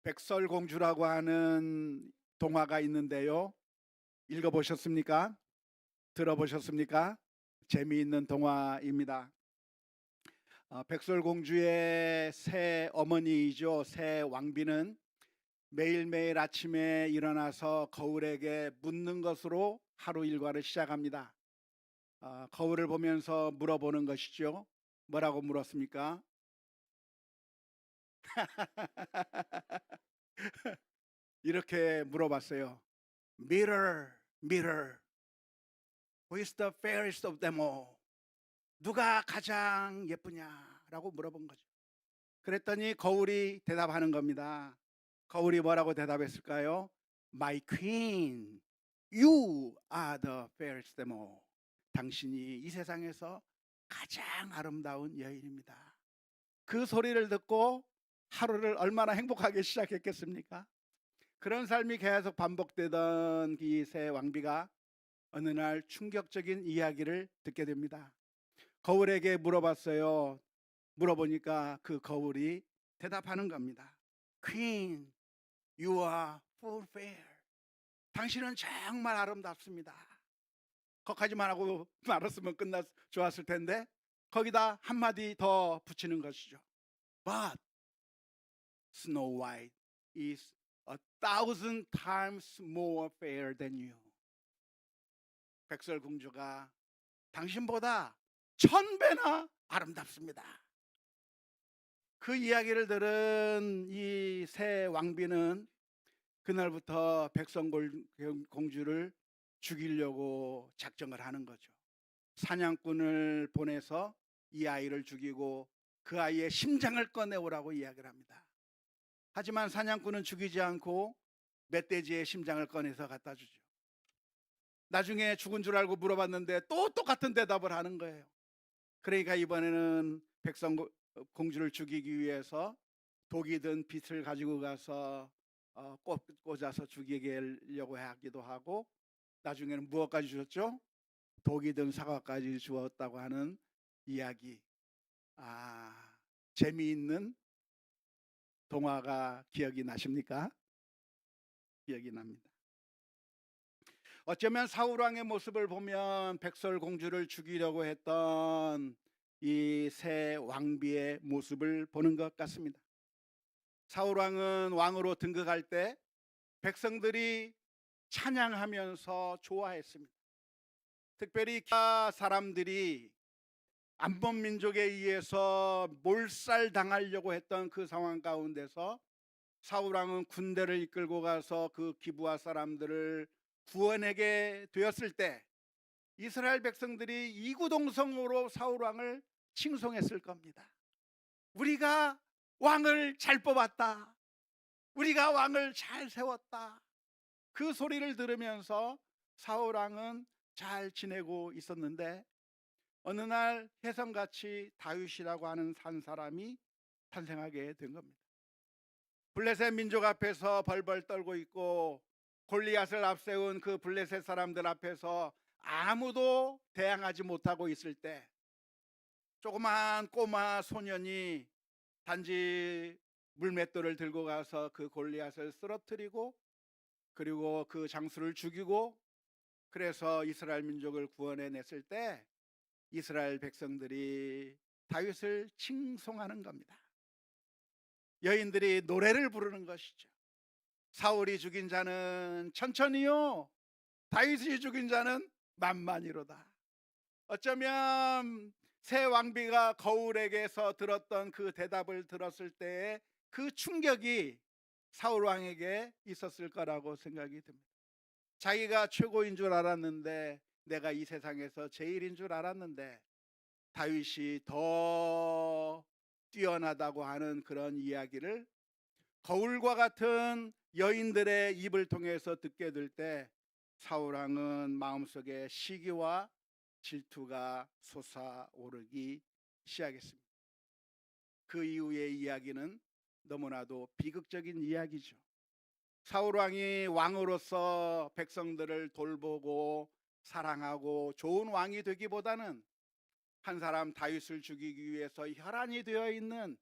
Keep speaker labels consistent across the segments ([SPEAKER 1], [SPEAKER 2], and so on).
[SPEAKER 1] 백설공주라고 하는 동화가 있는데요. 읽어보셨습니까? 들어보셨습니까? 재미있는 동화입니다. 백설공주의 새 어머니이죠. 새 왕비는 매일매일 아침에 일어나서 거울에게 묻는 것으로 하루 일과를 시작합니다. 거울을 보면서 물어보는 것이죠. 뭐라고 물었습니까? 이렇게 물어봤어요. Mirror, mirror, who is the fairest of them all? 누가 가장 예쁘냐라고 물어본 거죠. 그랬더니 거울이 대답하는 겁니다. 거울이 뭐라고 대답했을까요? My queen, you are the fairest of them all. 당신이 이 세상에서 가장 아름다운 여인입니다. 그 소리를 듣고 하루를 얼마나 행복하게 시작했겠습니까? 그런 삶이 계속 반복되던 이 새 왕비가 어느 날 충격적인 이야기를 듣게 됩니다. 거울에게 물어봤어요. 물어보니까 그 거울이 대답하는 겁니다. Queen, you are full fair. 당신은 정말 아름답습니다. 거기까지만 하고 말았으면 좋았을 텐데 거기다 한마디 더 붙이는 것이죠. But Snow White is 1,000 times more fair than you. 백설공주가 당신보다 1000배나 아름답습니다. 그 이야기를 들은 이 새 왕비는 그날부터 백설공주를 죽이려고 작정을 하는 거죠. 사냥꾼을 보내서 이 아이를 죽이고 그 아이의 심장을 꺼내오라고 이야기를 합니다. 하지만 사냥꾼은 죽이지 않고 멧돼지의 심장을 꺼내서 갖다 주죠. 나중에 죽은 줄 알고 물어봤는데 또 똑같은 대답을 하는 거예요. 그러니까 이번에는 백설공주를 죽이기 위해서 독이 든 빛을 가지고 가서 꽂아서 죽이려고 하기도 하고, 나중에는 무엇까지 주었죠? 독이 든 사과까지 주었다고 하는 이야기. 재미있는 동화가 기억이 나십니까? 기억이 납니다. 어쩌면 사울왕의 모습을 보면 백설공주를 죽이려고 했던 이 새 왕비의 모습을 보는 것 같습니다. 사울왕은 왕으로 등극할 때 백성들이 찬양하면서 좋아했습니다. 특별히 사람들이 암몬 민족에 의해서 몰살당하려고 했던 그 상황 가운데서 사울왕은 군대를 이끌고 가서 그 기브아 사람들을 구원하게 되었을 때 이스라엘 백성들이 이구동성으로 사울왕을 칭송했을 겁니다. 우리가 왕을 잘 뽑았다. 우리가 왕을 잘 세웠다. 그 소리를 들으면서 사울왕은 잘 지내고 있었는데 어느 날 혜성같이 다윗이라고 하는 한 사람이 탄생하게 된 겁니다. 블레셋 민족 앞에서 벌벌 떨고 있고 골리앗을 앞세운 그 블레셋 사람들 앞에서 아무도 대항하지 못하고 있을 때 조그만 꼬마 소년이 단지 물맷돌을 들고 가서 그 골리앗을 쓰러뜨리고 그리고 그 장수를 죽이고 그래서 이스라엘 민족을 구원해냈을 때 이스라엘 백성들이 다윗을 칭송하는 겁니다. 여인들이 노래를 부르는 것이죠. 사울이 죽인 자는 천천히요, 다윗이 죽인 자는 만만히로다. 어쩌면 새 왕비가 거울에게서 들었던 그 대답을 들었을 때의 그 충격이 사울 왕에게 있었을 거라고 생각이 듭니다. 자기가 최고인 줄 알았는데, 내가 이 세상에서 제일인 줄 알았는데 다윗이 더 뛰어나다고 하는 그런 이야기를 거울과 같은 여인들의 입을 통해서 듣게 될 때 사울 왕은 마음속에 시기와 질투가 솟아오르기 시작했습니다. 그 이후의 이야기는 너무나도 비극적인 이야기죠. 사울 왕이 왕으로서 백성들을 돌보고 사랑하고 좋은 왕이 되기보다는 한 사람 다윗을 죽이기 위해서 혈안이 되어 있는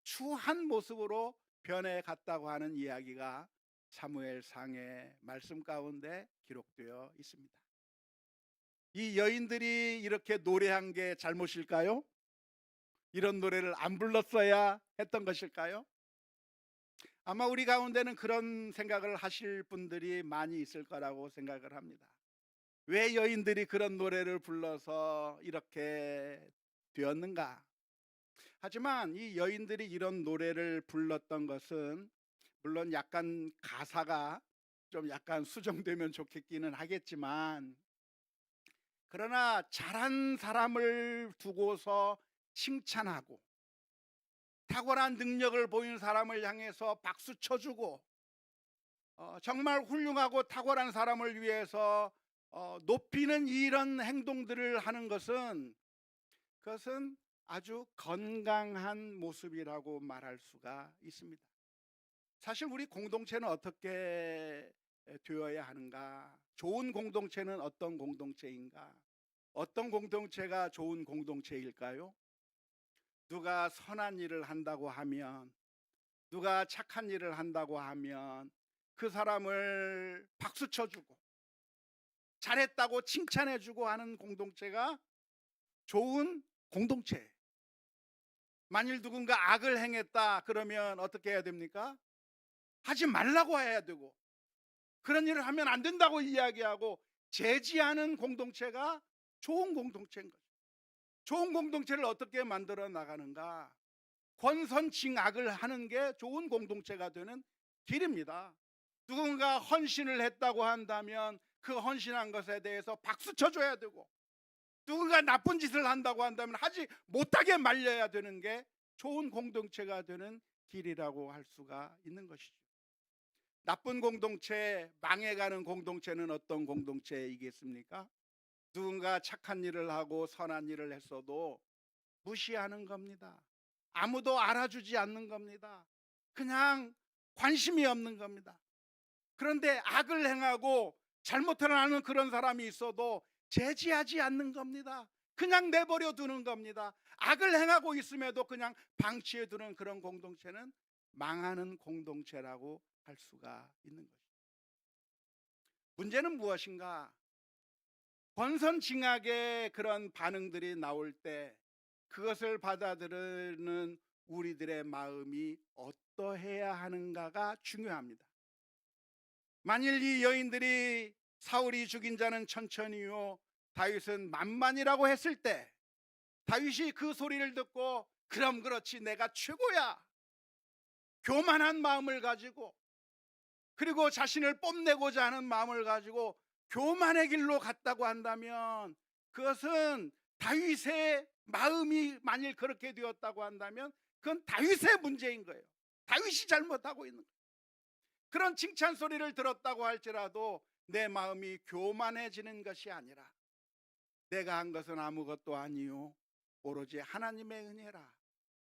[SPEAKER 1] 추한 모습으로 변해갔다고 하는 이야기가 사무엘상의 말씀 가운데 기록되어 있습니다. 이 여인들이 이렇게 노래한 게 잘못일까요? 이런 노래를 안 불렀어야 했던 것일까요? 아마 우리 가운데는 그런 생각을 하실 분들이 많이 있을 거라고 생각을 합니다. 왜 여인들이 그런 노래를 불러서 이렇게 되었는가? 하지만 이 여인들이 이런 노래를 불렀던 것은 물론 약간 가사가 좀 약간 수정되면 좋겠기는 하겠지만, 그러나 잘한 사람을 두고서 칭찬하고 탁월한 능력을 보인 사람을 향해서 박수 쳐주고 정말 훌륭하고 탁월한 사람을 위해서 높이는 이런 행동들을 하는 것은, 그것은 아주 건강한 모습이라고 말할 수가 있습니다. 사실 우리 공동체는 어떻게 되어야 하는가? 좋은 공동체는 어떤 공동체인가? 어떤 공동체가 좋은 공동체일까요? 누가 선한 일을 한다고 하면, 누가 착한 일을 한다고 하면 그 사람을 박수 쳐주고 잘했다고 칭찬해주고 하는 공동체가 좋은 공동체. 만일 누군가 악을 행했다 그러면 어떻게 해야 됩니까? 하지 말라고 해야 되고, 그런 일을 하면 안 된다고 이야기하고 제지하는 공동체가 좋은 공동체인 거죠. 좋은 공동체를 어떻게 만들어 나가는가? 권선징악을 하는 게 좋은 공동체가 되는 길입니다. 누군가 헌신을 했다고 한다면 그 헌신한 것에 대해서 박수 쳐줘야 되고, 누군가 나쁜 짓을 한다고 한다면 하지 못하게 말려야 되는 게 좋은 공동체가 되는 길이라고 할 수가 있는 것이죠. 나쁜 공동체, 망해가는 공동체는 어떤 공동체이겠습니까? 누군가 착한 일을 하고 선한 일을 했어도 무시하는 겁니다. 아무도 알아주지 않는 겁니다. 그냥 관심이 없는 겁니다. 그런데 악을 행하고 잘못을 하는 그런 사람이 있어도 제지하지 않는 겁니다. 그냥 내버려 두는 겁니다. 악을 행하고 있음에도 그냥 방치해 두는 그런 공동체는 망하는 공동체라고 할 수가 있는 것입니다. 문제는 무엇인가? 권선징악의 그런 반응들이 나올 때 그것을 받아들이는 우리들의 마음이 어떠해야 하는가가 중요합니다. 만일 이 여인들이 사울이 죽인 자는 천천히요 다윗은 만만이라고 했을 때, 다윗이 그 소리를 듣고 그럼 그렇지 내가 최고야, 교만한 마음을 가지고, 그리고 자신을 뽐내고자 하는 마음을 가지고 교만의 길로 갔다고 한다면, 그것은 다윗의 마음이 만일 그렇게 되었다고 한다면 그건 다윗의 문제인 거예요. 다윗이 잘못하고 있는 거예요. 그런 칭찬 소리를 들었다고 할지라도 내 마음이 교만해지는 것이 아니라, 내가 한 것은 아무것도 아니요 오로지 하나님의 은혜라,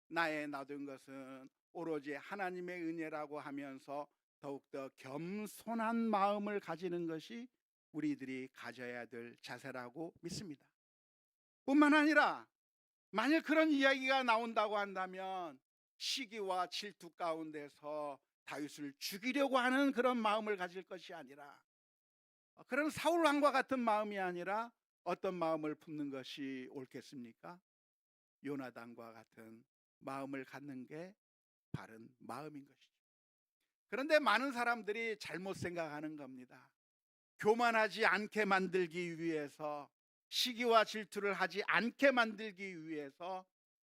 [SPEAKER 1] 나의 놔둔 것은 오로지 하나님의 은혜라고 하면서 더욱더 겸손한 마음을 가지는 것이 우리들이 가져야 될 자세라고 믿습니다. 뿐만 아니라 만일 그런 이야기가 나온다고 한다면 시기와 질투 가운데서 다윗을 죽이려고 하는 그런 마음을 가질 것이 아니라, 그런 사울 왕과 같은 마음이 아니라 어떤 마음을 품는 것이 옳겠습니까? 요나단과 같은 마음을 갖는 게 바른 마음인 것이죠. 그런데 많은 사람들이 잘못 생각하는 겁니다. 교만하지 않게 만들기 위해서, 시기와 질투를 하지 않게 만들기 위해서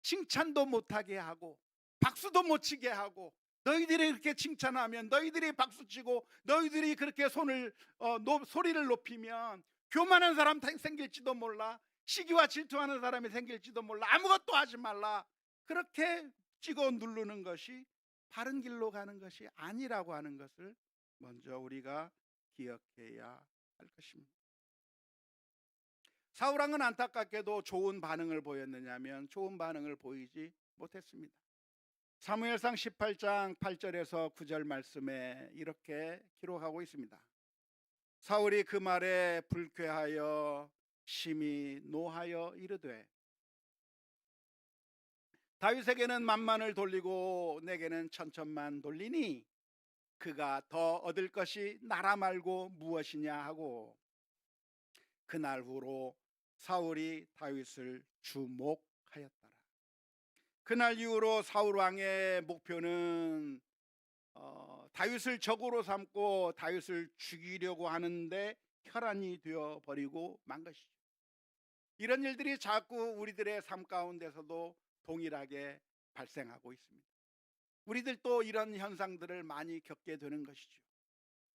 [SPEAKER 1] 칭찬도 못하게 하고 박수도 못 치게 하고, 너희들이 이렇게 칭찬하면, 너희들이 박수치고 너희들이 그렇게 소리를 높이면 교만한 사람 생길지도 몰라, 시기와 질투하는 사람이 생길지도 몰라, 아무것도 하지 말라, 그렇게 찍어 누르는 것이 바른 길로 가는 것이 아니라고 하는 것을 먼저 우리가 기억해야 할 것입니다. 사울왕은 안타깝게도 좋은 반응을 보였느냐면 좋은 반응을 보이지 못했습니다. 사무엘상 18장 8절에서 9절 말씀에 이렇게 기록하고 있습니다. 사울이 그 말에 불쾌하여 심히 노하여 이르되 다윗에게는 만만을 돌리고 내게는 천천만 돌리니 그가 더 얻을 것이 나라 말고 무엇이냐 하고, 그날 후로 사울이 다윗을 주목하였더라. 그날 이후로 사울 왕의 목표는 다윗을 적으로 삼고 다윗을 죽이려고 하는데 혈안이 되어 버리고 만 것이죠. 이런 일들이 자꾸 우리들의 삶 가운데서도 동일하게 발생하고 있습니다. 우리들도 이런 현상들을 많이 겪게 되는 것이죠.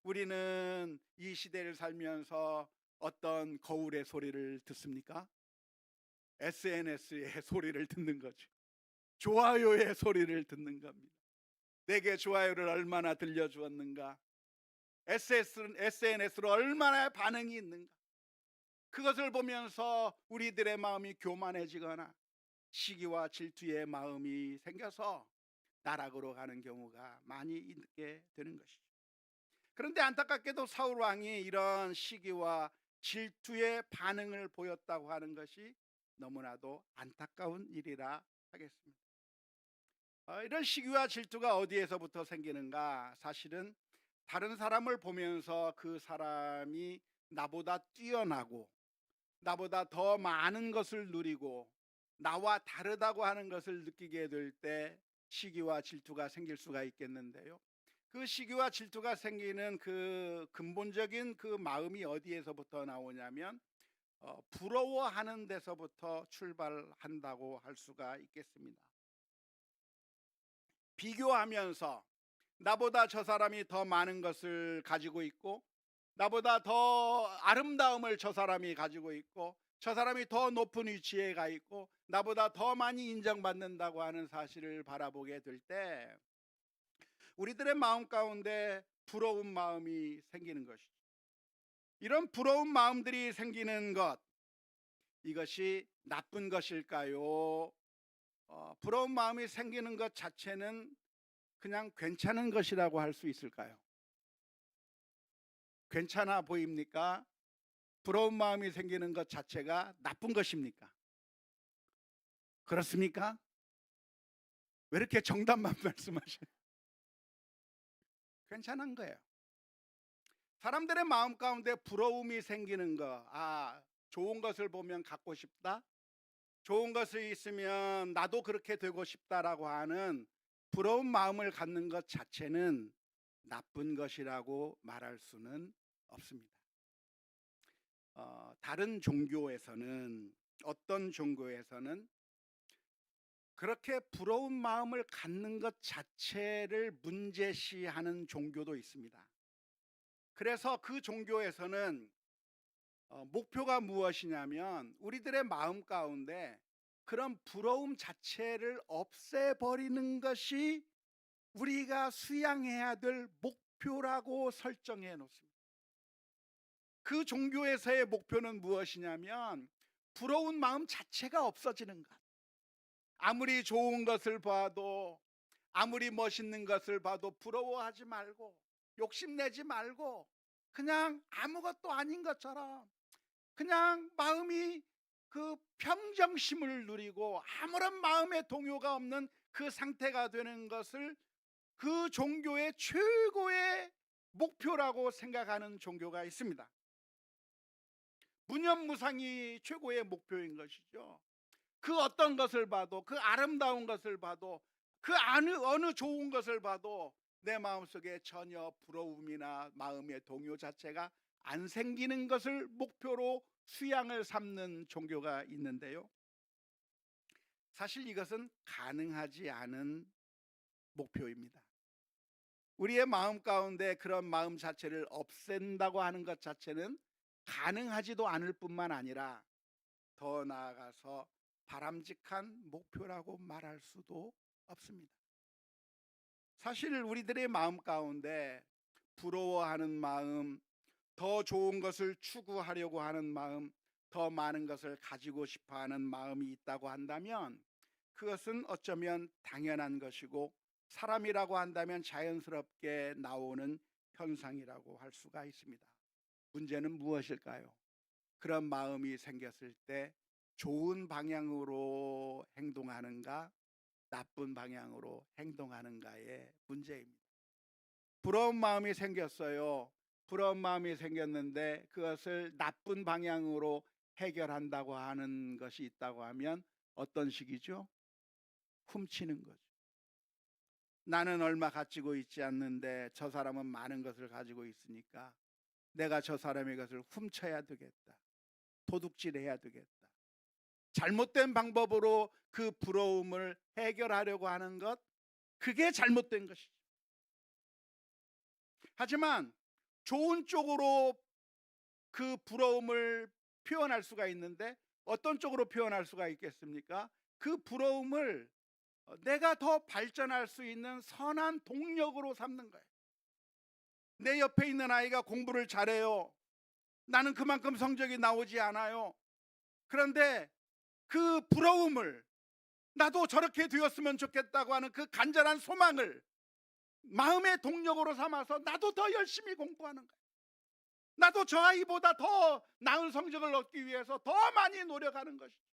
[SPEAKER 1] 우리는 이 시대를 살면서 어떤 거울의 소리를 듣습니까? SNS의 소리를 듣는 거죠. 좋아요의 소리를 듣는 겁니다. 내게 좋아요를 얼마나 들려주었는가, SNS로 얼마나 반응이 있는가, 그것을 보면서 우리들의 마음이 교만해지거나 시기와 질투의 마음이 생겨서 나락으로 가는 경우가 많이 있게 되는 것이죠. 그런데 안타깝게도 사울 왕이 이런 시기와 질투의 반응을 보였다고 하는 것이 너무나도 안타까운 일이라 하겠습니다. 이런 시기와 질투가 어디에서부터 생기는가? 사실은 다른 사람을 보면서 그 사람이 나보다 뛰어나고 나보다 더 많은 것을 누리고 나와 다르다고 하는 것을 느끼게 될 때 시기와 질투가 생길 수가 있겠는데요. 그 시기와 질투가 생기는 그 근본적인 그 마음이 어디에서부터 나오냐면 부러워하는 데서부터 출발한다고 할 수가 있겠습니다. 비교하면서 나보다 저 사람이 더 많은 것을 가지고 있고, 나보다 더 아름다움을 저 사람이 가지고 있고, 저 사람이 더 높은 위치에 가 있고 나보다 더 많이 인정받는다고 하는 사실을 바라보게 될 때 우리들의 마음 가운데 부러운 마음이 생기는 것이죠. 이런 부러운 마음들이 생기는 것, 이것이 나쁜 것일까요? 부러운 마음이 생기는 것 자체는 그냥 괜찮은 것이라고 할 수 있을까요? 괜찮아 보입니까? 부러운 마음이 생기는 것 자체가 나쁜 것입니까? 그렇습니까? 왜 이렇게 정답만 말씀하셔요? 괜찮은 거예요. 사람들의 마음 가운데 부러움이 생기는 거, 좋은 것을 보면 갖고 싶다, 좋은 것이 있으면 나도 그렇게 되고 싶다라고 하는 부러운 마음을 갖는 것 자체는 나쁜 것이라고 말할 수는 없습니다. 다른 종교에서는, 어떤 종교에서는 그렇게 부러운 마음을 갖는 것 자체를 문제시하는 종교도 있습니다. 그래서 그 종교에서는 목표가 무엇이냐면 우리들의 마음 가운데 그런 부러움 자체를 없애버리는 것이 우리가 수양해야 될 목표라고 설정해 놓습니다. 그 종교에서의 목표는 무엇이냐면 부러운 마음 자체가 없어지는 것. 아무리 좋은 것을 봐도, 아무리 멋있는 것을 봐도 부러워하지 말고, 욕심내지 말고, 그냥 아무것도 아닌 것처럼 그냥 마음이 그 평정심을 누리고 아무런 마음의 동요가 없는 그 상태가 되는 것을 그 종교의 최고의 목표라고 생각하는 종교가 있습니다. 무념무상이 최고의 목표인 것이죠. 그 어떤 것을 봐도, 그 아름다운 것을 봐도, 그 어느 좋은 것을 봐도 내 마음속에 전혀 부러움이나 마음의 동요 자체가 안 생기는 것을 목표로 수양을 삼는 종교가 있는데요. 사실 이것은 가능하지 않은 목표입니다. 우리의 마음 가운데 그런 마음 자체를 없앤다고 하는 것 자체는 가능하지도 않을 뿐만 아니라 더 나아가서 바람직한 목표라고 말할 수도 없습니다. 사실 우리들의 마음 가운데 부러워하는 마음, 더 좋은 것을 추구하려고 하는 마음, 더 많은 것을 가지고 싶어 하는 마음이 있다고 한다면 그것은 어쩌면 당연한 것이고 사람이라고 한다면 자연스럽게 나오는 현상이라고 할 수가 있습니다. 문제는 무엇일까요? 그런 마음이 생겼을 때 좋은 방향으로 행동하는가, 나쁜 방향으로 행동하는가의 문제입니다. 부러운 마음이 생겼어요. 부러운 마음이 생겼는데 그것을 나쁜 방향으로 해결한다고 하는 것이 있다고 하면 어떤 식이죠? 훔치는 거죠. 나는 얼마 가지고 있지 않는데 저 사람은 많은 것을 가지고 있으니까 내가 저 사람의 것을 훔쳐야 되겠다. 도둑질해야 되겠다. 잘못된 방법으로 그 부러움을 해결하려고 하는 것, 그게 잘못된 것이죠. 하지만 좋은 쪽으로 그 부러움을 표현할 수가 있는데 어떤 쪽으로 표현할 수가 있겠습니까? 그 부러움을 내가 더 발전할 수 있는 선한 동력으로 삼는 거예요. 내 옆에 있는 아이가 공부를 잘해요. 나는 그만큼 성적이 나오지 않아요. 그런데 그 부러움을, 나도 저렇게 되었으면 좋겠다고 하는 그 간절한 소망을 마음의 동력으로 삼아서 나도 더 열심히 공부하는 거예요. 나도 저 아이보다 더 나은 성적을 얻기 위해서 더 많이 노력하는 것이죠.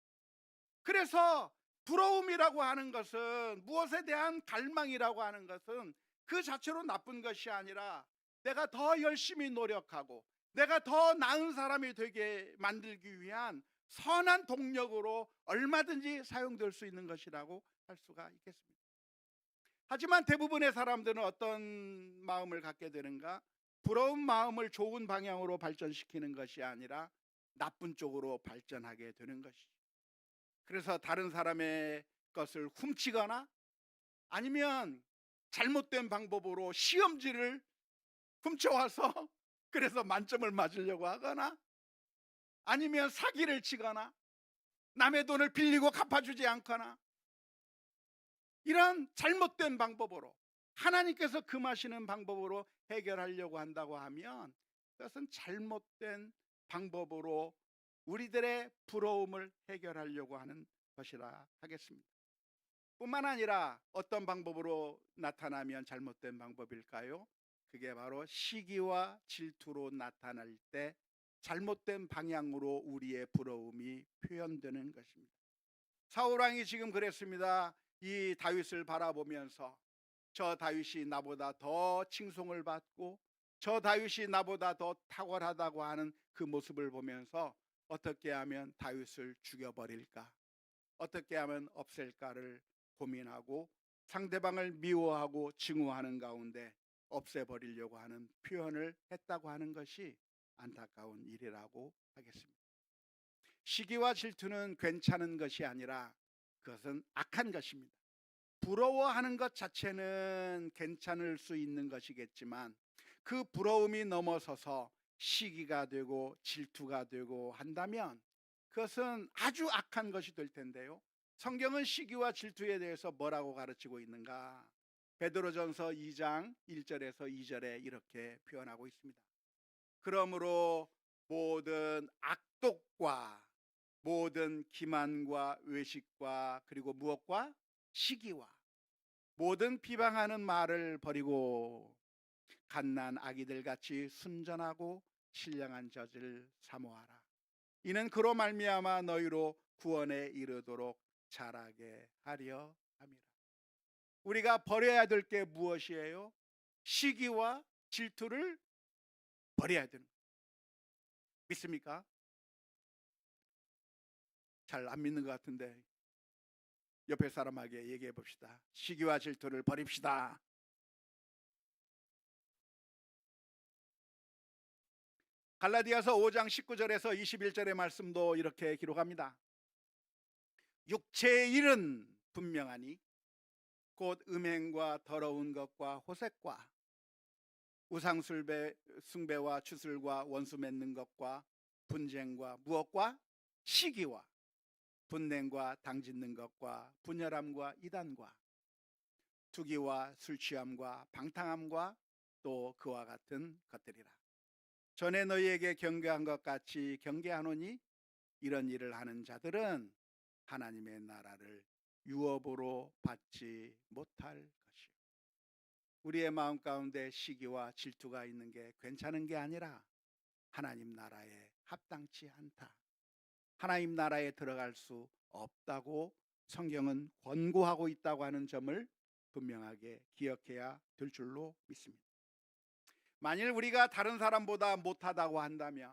[SPEAKER 1] 그래서 부러움이라고 하는 것은, 무엇에 대한 갈망이라고 하는 것은 그 자체로 나쁜 것이 아니라 내가 더 열심히 노력하고 내가 더 나은 사람이 되게 만들기 위한 선한 동력으로 얼마든지 사용될 수 있는 것이라고 할 수가 있겠습니다. 하지만 대부분의 사람들은 어떤 마음을 갖게 되는가? 부러운 마음을 좋은 방향으로 발전시키는 것이 아니라 나쁜 쪽으로 발전하게 되는 것이죠. 그래서 다른 사람의 것을 훔치거나 아니면 잘못된 방법으로 시험지를 훔쳐와서 그래서 만점을 맞으려고 하거나 아니면 사기를 치거나 남의 돈을 빌리고 갚아주지 않거나 이런 잘못된 방법으로, 하나님께서 금하시는 방법으로 해결하려고 한다고 하면 그것은 잘못된 방법으로 우리들의 부러움을 해결하려고 하는 것이라 하겠습니다. 뿐만 아니라 어떤 방법으로 나타나면 잘못된 방법일까요? 그게 바로 시기와 질투로 나타날 때 잘못된 방향으로 우리의 부러움이 표현되는 것입니다. 사울왕이 지금 그랬습니다. 이 다윗을 바라보면서 저 다윗이 나보다 더 칭송을 받고 저 다윗이 나보다 더 탁월하다고 하는 그 모습을 보면서 어떻게 하면 다윗을 죽여버릴까, 어떻게 하면 없앨까를 고민하고 상대방을 미워하고 증오하는 가운데 없애버리려고 하는 표현을 했다고 하는 것이 안타까운 일이라고 하겠습니다. 시기와 질투는 괜찮은 것이 아니라 그것은 악한 것입니다. 부러워하는 것 자체는 괜찮을 수 있는 것이겠지만 그 부러움이 넘어서서 시기가 되고 질투가 되고 한다면 그것은 아주 악한 것이 될 텐데요. 성경은 시기와 질투에 대해서 뭐라고 가르치고 있는가? 베드로전서 2장 1절에서 2절에 이렇게 표현하고 있습니다. 그러므로 모든 악독과 모든 기만과 외식과 그리고 무엇과 시기와 모든 비방하는 말을 버리고 갓난 아기들 같이 순전하고 신령한 젖을 사모하라. 이는 그로 말미암아 너희로 구원에 이르도록 자라게 하려 함이라. 우리가 버려야 될 게 무엇이에요? 시기와 질투를 버려야 되는 거예요. 믿습니까? 잘 안 믿는 것 같은데 옆에 사람에게 얘기해 봅시다. 시기와 질투를 버립시다. 갈라디아서 5장 19절에서 21절의 말씀도 이렇게 기록합니다. 육체의 일은 분명하니 곧 음행과 더러운 것과 호색과 우상 숭배와 추술과 원수 맺는 것과 분쟁과 무엇과 시기와 분냉과 당짓는 것과 분열함과 이단과 투기와 술 취함과 방탕함과 또 그와 같은 것들이라. 전에 너희에게 경계한 것 같이 경계하노니 이런 일을 하는 자들은 하나님의 나라를 유업으로 받지 못할 것이요. 우리의 마음 가운데 시기와 질투가 있는 게 괜찮은 게 아니라 하나님 나라에 합당치 않다, 하나님 나라에 들어갈 수 없다고 성경은 권고하고 있다고 하는 점을 분명하게 기억해야 될 줄로 믿습니다. 만일 우리가 다른 사람보다 못하다고 한다면,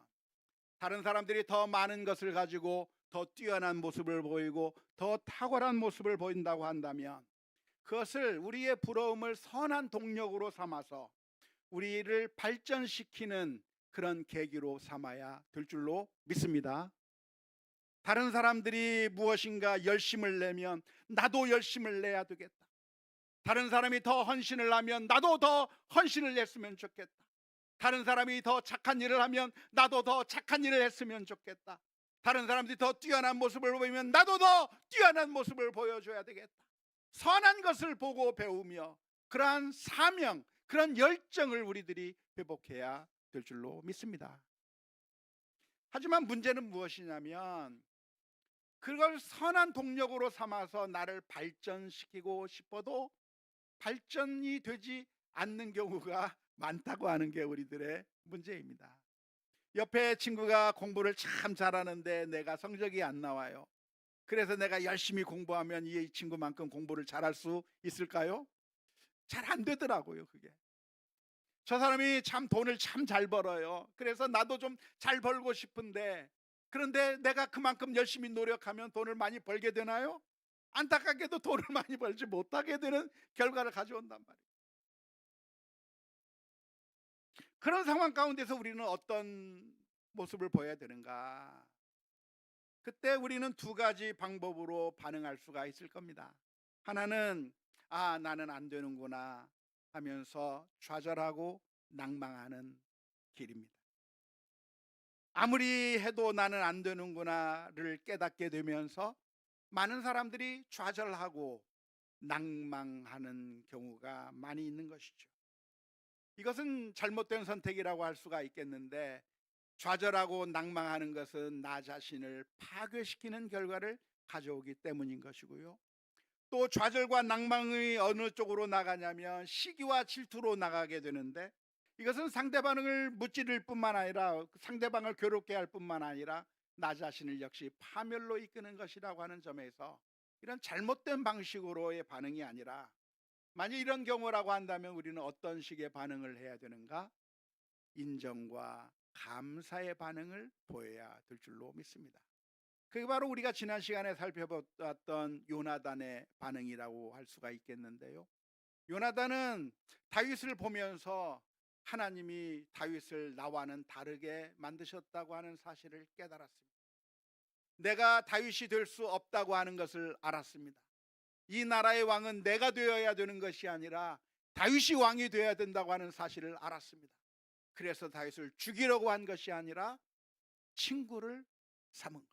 [SPEAKER 1] 다른 사람들이 더 많은 것을 가지고 더 뛰어난 모습을 보이고 더 탁월한 모습을 보인다고 한다면, 그것을 우리의 부러움을 선한 동력으로 삼아서 우리를 발전시키는 그런 계기로 삼아야 될 줄로 믿습니다. 다른 사람들이 무엇인가 열심을 내면 나도 열심을 내야 되겠다. 다른 사람이 더 헌신을 하면 나도 더 헌신을 했으면 좋겠다. 다른 사람이 더 착한 일을 하면 나도 더 착한 일을 했으면 좋겠다. 다른 사람들이 더 뛰어난 모습을 보이면 나도 더 뛰어난 모습을 보여줘야 되겠다. 선한 것을 보고 배우며 그러한 사명, 그런 열정을 우리들이 회복해야 될 줄로 믿습니다. 하지만 문제는 무엇이냐면, 그걸 선한 동력으로 삼아서 나를 발전시키고 싶어도 발전이 되지 않는 경우가 많다고 하는 게 우리들의 문제입니다. 옆에 친구가 공부를 참 잘하는데 내가 성적이 안 나와요. 그래서 내가 열심히 공부하면 이 친구만큼 공부를 잘할 수 있을까요? 잘 안 되더라고요, 그게. 저 사람이 참 돈을 참 잘 벌어요. 그래서 나도 좀 잘 벌고 싶은데, 그런데 내가 그만큼 열심히 노력하면 돈을 많이 벌게 되나요? 안타깝게도 돈을 많이 벌지 못하게 되는 결과를 가져온단 말이에요. 그런 상황 가운데서 우리는 어떤 모습을 보여야 되는가? 그때 우리는 두 가지 방법으로 반응할 수가 있을 겁니다. 하나는 나는 안 되는구나 하면서 좌절하고 낭망하는 길입니다. 아무리 해도 나는 안 되는구나를 깨닫게 되면서 많은 사람들이 좌절하고 낭망하는 경우가 많이 있는 것이죠. 이것은 잘못된 선택이라고 할 수가 있겠는데, 좌절하고 낭망하는 것은 나 자신을 파괴시키는 결과를 가져오기 때문인 것이고요. 또 좌절과 낭망이 어느 쪽으로 나가냐면 시기와 질투로 나가게 되는데, 이것은 상대방을 무찌를 뿐만 아니라 상대방을 괴롭게 할 뿐만 아니라 나 자신을 역시 파멸로 이끄는 것이라고 하는 점에서, 이런 잘못된 방식으로의 반응이 아니라, 만약 이런 경우라고 한다면 우리는 어떤 식의 반응을 해야 되는가? 인정과 감사의 반응을 보여야 될 줄로 믿습니다. 그게 바로 우리가 지난 시간에 살펴봤던 요나단의 반응이라고 할 수가 있겠는데요. 요나단은 다윗을 보면서 하나님이 다윗을 나와는 다르게 만드셨다고 하는 사실을 깨달았습니다. 내가 다윗이 될 수 없다고 하는 것을 알았습니다. 이 나라의 왕은 내가 되어야 되는 것이 아니라 다윗이 왕이 되어야 된다고 하는 사실을 알았습니다. 그래서 다윗을 죽이려고 한 것이 아니라 친구를 삼은 거예요.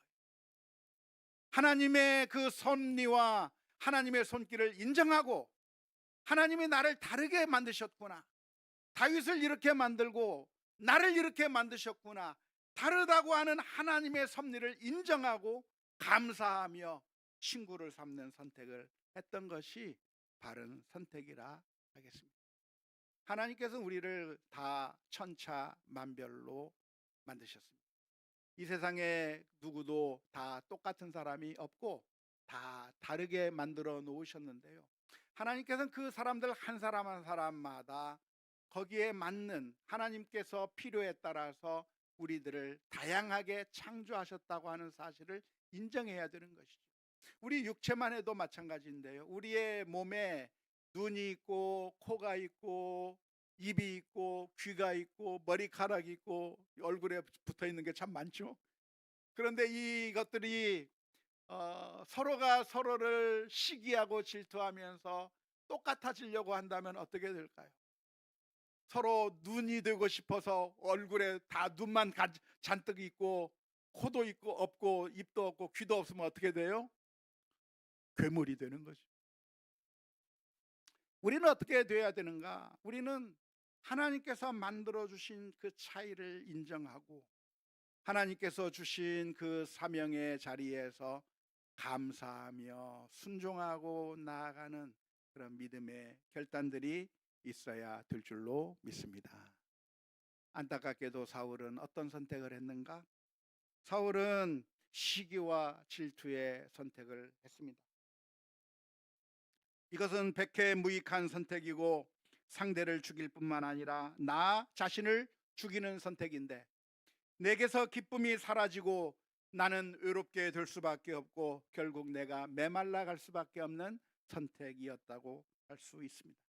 [SPEAKER 1] 하나님의 그 섭리와 하나님의 손길을 인정하고, 하나님이 나를 다르게 만드셨구나, 다윗을 이렇게 만들고 나를 이렇게 만드셨구나, 다르다고 하는 하나님의 섭리를 인정하고 감사하며 친구를 삼는 선택을 했던 것이 바른 선택이라 하겠습니다. 하나님께서 우리를 다 천차만별로 만드셨습니다. 이 세상에 누구도 다 똑같은 사람이 없고 다 다르게 만들어 놓으셨는데요, 하나님께서는 그 사람들 한 사람 한 사람마다 거기에 맞는 하나님께서 필요에 따라서 우리들을 다양하게 창조하셨다고 하는 사실을 인정해야 되는 것이죠. 우리 육체만 해도 마찬가지인데요, 우리의 몸에 눈이 있고 코가 있고 입이 있고 귀가 있고 머리카락이 있고 얼굴에 붙어 있는 게 참 많죠. 그런데 이것들이 서로가 서로를 시기하고 질투하면서 똑같아지려고 한다면 어떻게 될까요? 서로 눈이 되고 싶어서 얼굴에 다 눈만 잔뜩 있고 코도 있고 없고 입도 없고 귀도 없으면 어떻게 돼요? 괴물이 되는 거죠. 우리는 어떻게 돼야 되는가? 우리는 하나님께서 만들어 주신 그 차이를 인정하고 하나님께서 주신 그 사명의 자리에서 감사하며 순종하고 나아가는 그런 믿음의 결단들이 있어야 될 줄로 믿습니다. 안타깝게도 사울은 어떤 선택을 했는가? 사울은 시기와 질투의 선택을 했습니다. 이것은 백해무익한 선택이고 상대를 죽일 뿐만 아니라 나 자신을 죽이는 선택인데, 내게서 기쁨이 사라지고 나는 외롭게 될 수밖에 없고 결국 내가 메말라 갈 수밖에 없는 선택이었다고 할 수 있습니다.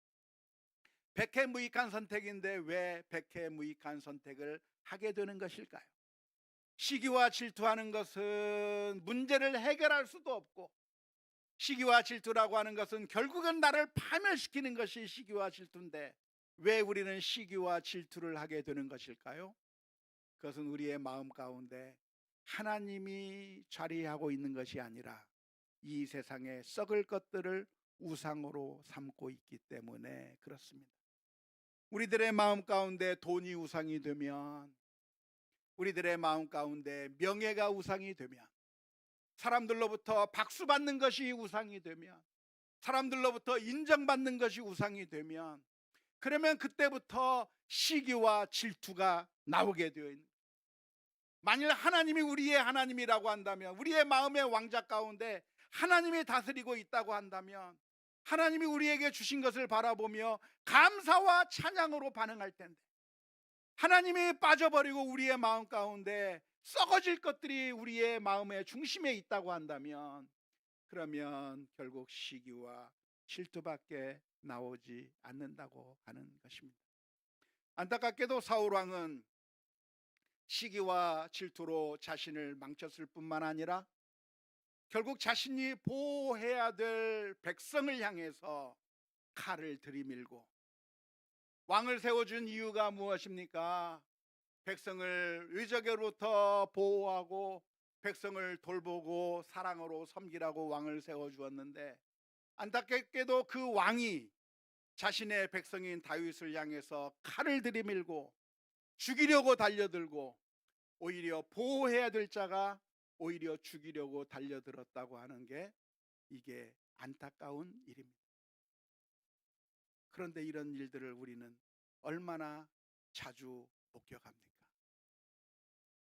[SPEAKER 1] 백해무익한 선택인데 왜 백해무익한 선택을 하게 되는 것일까요? 시기와 질투하는 것은 문제를 해결할 수도 없고, 시기와 질투라고 하는 것은 결국은 나를 파멸시키는 것이 시기와 질투인데, 왜 우리는 시기와 질투를 하게 되는 것일까요? 그것은 우리의 마음 가운데 하나님이 자리하고 있는 것이 아니라 이 세상의 썩을 것들을 우상으로 삼고 있기 때문에 그렇습니다. 우리들의 마음 가운데 돈이 우상이 되면, 우리들의 마음 가운데 명예가 우상이 되면, 사람들로부터 박수받는 것이 우상이 되면, 사람들로부터 인정받는 것이 우상이 되면, 그러면 그때부터 시기와 질투가 나오게 되어 있는, 만일 하나님이 우리의 하나님이라고 한다면, 우리의 마음의 왕자 가운데 하나님이 다스리고 있다고 한다면, 하나님이 우리에게 주신 것을 바라보며 감사와 찬양으로 반응할 텐데, 하나님이 빠져버리고 우리의 마음 가운데 썩어질 것들이 우리의 마음의 중심에 있다고 한다면, 그러면 결국 시기와 질투밖에 나오지 않는다고 하는 것입니다. 안타깝게도 사울왕은 시기와 질투로 자신을 망쳤을 뿐만 아니라 결국 자신이 보호해야 될 백성을 향해서 칼을 들이밀고, 왕을 세워준 이유가 무엇입니까? 백성을 의적으로부터 보호하고 백성을 돌보고 사랑으로 섬기라고 왕을 세워주었는데, 안타깝게도 그 왕이 자신의 백성인 다윗을 향해서 칼을 들이밀고 죽이려고 달려들고, 오히려 보호해야 될 자가 오히려 죽이려고 달려들었다고 하는 게, 이게 안타까운 일입니다. 그런데 이런 일들을 우리는 얼마나 자주 목격합니까?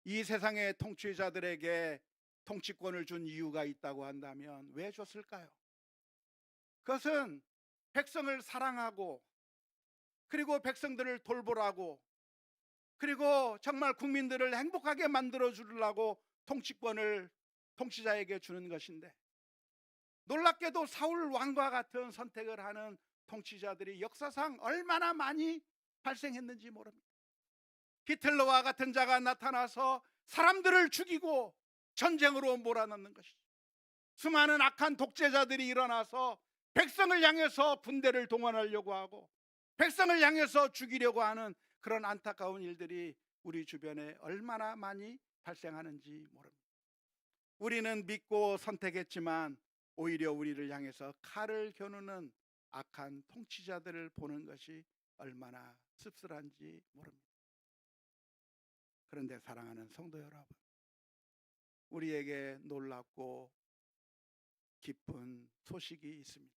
[SPEAKER 1] 이 세상의 통치자들에게 통치권을 준 이유가 있다고 한다면 왜 줬을까요? 그것은 백성을 사랑하고, 그리고 백성들을 돌보라고, 그리고 정말 국민들을 행복하게 만들어 주려고 통치권을 통치자에게 주는 것인데, 놀랍게도 사울 왕과 같은 선택을 하는 통치자들이 역사상 얼마나 많이 발생했는지 모릅니다. 히틀러와 같은 자가 나타나서 사람들을 죽이고 전쟁으로 몰아넣는 것이죠. 수많은 악한 독재자들이 일어나서 백성을 향해서 군대를 동원하려고 하고 백성을 향해서 죽이려고 하는 그런 안타까운 일들이 우리 주변에 얼마나 많이 발생하는지 모릅니다. 우리는 믿고 선택했지만 오히려 우리를 향해서 칼을 겨누는 악한 통치자들을 보는 것이 얼마나 씁쓸한지 모릅니다. 그런데 사랑하는 성도 여러분, 우리에게 놀랍고 기쁜 소식이 있습니다.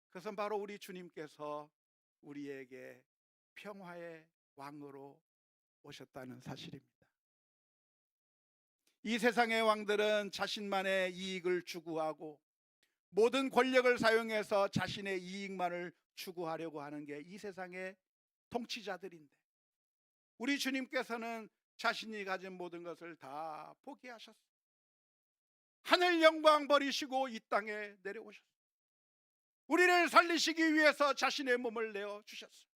[SPEAKER 1] 그것은 바로 우리 주님께서 우리에게 평화의 왕으로 오셨다는 사실입니다. 이 세상의 왕들은 자신만의 이익을 추구하고 모든 권력을 사용해서 자신의 이익만을 추구하려고 하는 게 이 세상의 통치자들인데, 우리 주님께서는 자신이 가진 모든 것을 다 포기하셨어요. 하늘 영광 버리시고 이 땅에 내려오셨어요. 우리를 살리시기 위해서 자신의 몸을 내어주셨어요.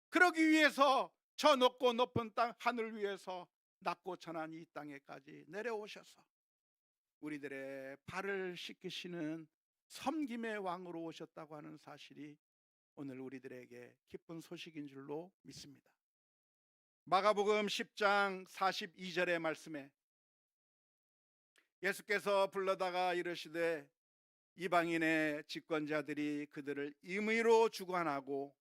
[SPEAKER 1] 그러기 위해서 저 높고 높은 땅 하늘 위에서 낮고 천한 이 땅에까지 내려오셔서 우리들의 발을 씻기시는 섬김의 왕으로 오셨다고 하는 사실이 오늘 우리들에게 기쁜 소식인 줄로 믿습니다. 마가복음 10장 42절의 말씀에 예수께서 불러다가 이르시되 이방인의 집권자들이 그들을 임의로 주관하고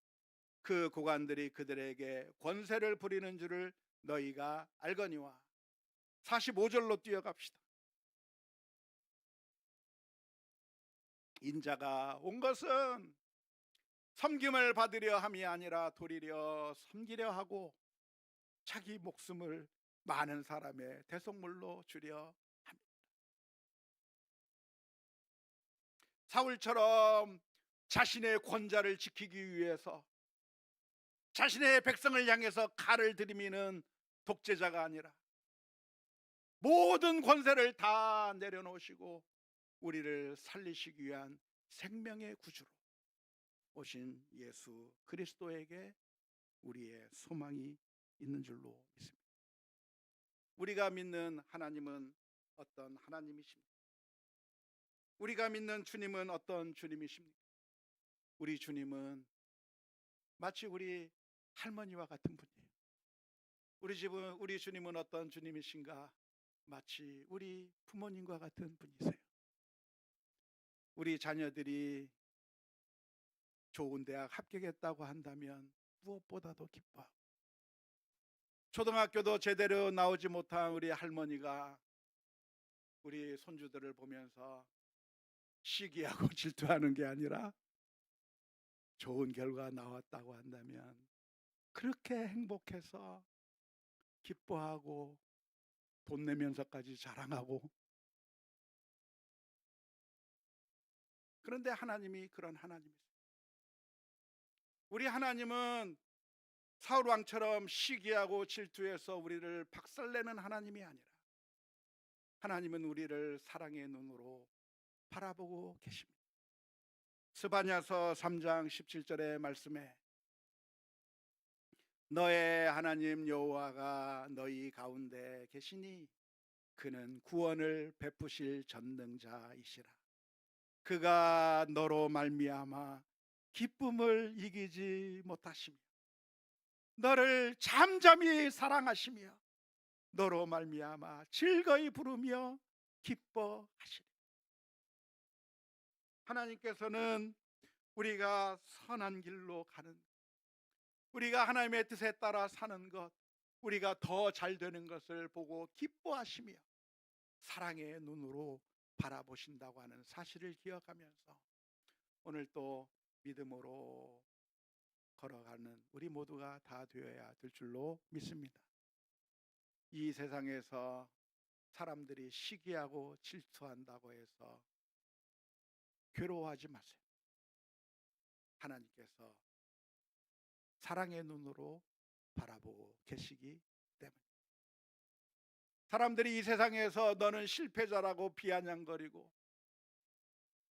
[SPEAKER 1] 그 고관들이 그들에게 권세를 부리는 줄을 너희가 알거니와. 45절로 뛰어갑시다. 인자가 온 것은 섬김을 받으려 함이 아니라 도리려 섬기려 하고 자기 목숨을 많은 사람의 대속물로 주려 합니다. 사울처럼 자신의 권자를 지키기 위해서 자신의 백성을 향해서 칼을 들이미는 독재자가 아니라 모든 권세를 다 내려놓으시고 우리를 살리시기 위한 생명의 구주로 오신 예수 그리스도에게 우리의 소망이 있는 줄로 믿습니다. 우리가 믿는 하나님은 어떤 하나님이십니까? 우리가 믿는 주님은 어떤 주님이십니까? 우리 주님은 마치 우리 할머니와 같은 분이에요. 우리 주님은 어떤 주님이신가? 마치 우리 부모님과 같은 분이세요. 우리 자녀들이 좋은 대학 합격했다고 한다면 무엇보다도 기뻐하고, 초등학교도 제대로 나오지 못한 우리 할머니가 우리 손주들을 보면서 시기하고 질투하는 게 아니라 좋은 결과 나왔다고 한다면 그렇게 행복해서 기뻐하고 돈 내면서까지 자랑하고. 그런데 하나님이 그런 하나님이세요. 우리 하나님은 사울 왕처럼 시기하고 질투해서 우리를 박살내는 하나님이 아니라 하나님은 우리를 사랑의 눈으로 바라보고 계십니다. 스바냐서 3장 17절의 말씀에 너의 하나님 여호와가 너희 가운데 계시니 그는 구원을 베푸실 전능자이시라. 그가 너로 말미암아 기쁨을 이기지 못하시며 너를 잠잠히 사랑하시며 너로 말미암아 즐거이 부르며 기뻐하시리. 하나님께서는 우리가 선한 길로 가는 것, 우리가 하나님의 뜻에 따라 사는 것, 우리가 더 잘 되는 것을 보고 기뻐하시며 사랑의 눈으로 바라보신다고 하는 사실을 기억하면서 오늘 또 믿음으로 걸어가는 우리 모두가 다 되어야 될 줄로 믿습니다. 이 세상에서 사람들이 시기하고 질투한다고 해서 괴로워하지 마세요. 하나님께서 사랑의 눈으로 바라보고 계시기 때문에. 사람들이 이 세상에서 너는 실패자라고 비아냥거리고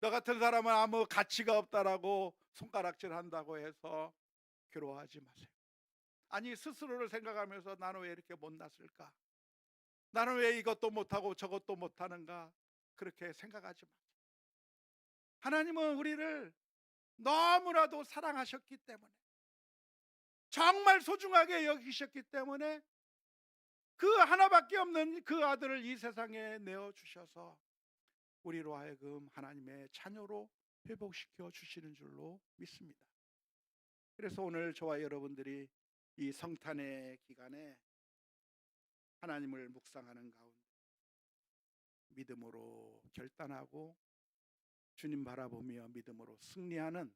[SPEAKER 1] 너 같은 사람은 아무 가치가 없다라고 손가락질한다고 해서 괴로워하지 마세요. 아니, 스스로를 생각하면서 나는 왜 이렇게 못났을까? 나는 왜 이것도 못하고 저것도 못하는가? 그렇게 생각하지 마세요. 하나님은 우리를 너무나도 사랑하셨기 때문에, 정말 소중하게 여기셨기 때문에 그 하나밖에 없는 그 아들을 이 세상에 내어주셔서 우리로 하여금 하나님의 자녀로 회복시켜 주시는 줄로 믿습니다. 그래서 오늘 저와 여러분들이 이 성탄의 기간에 하나님을 묵상하는 가운데 믿음으로 결단하고 주님 바라보며 믿음으로 승리하는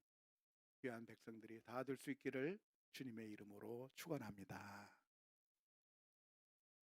[SPEAKER 1] 귀한 백성들이 다 될 수 있기를 주님의 이름으로 축원합니다.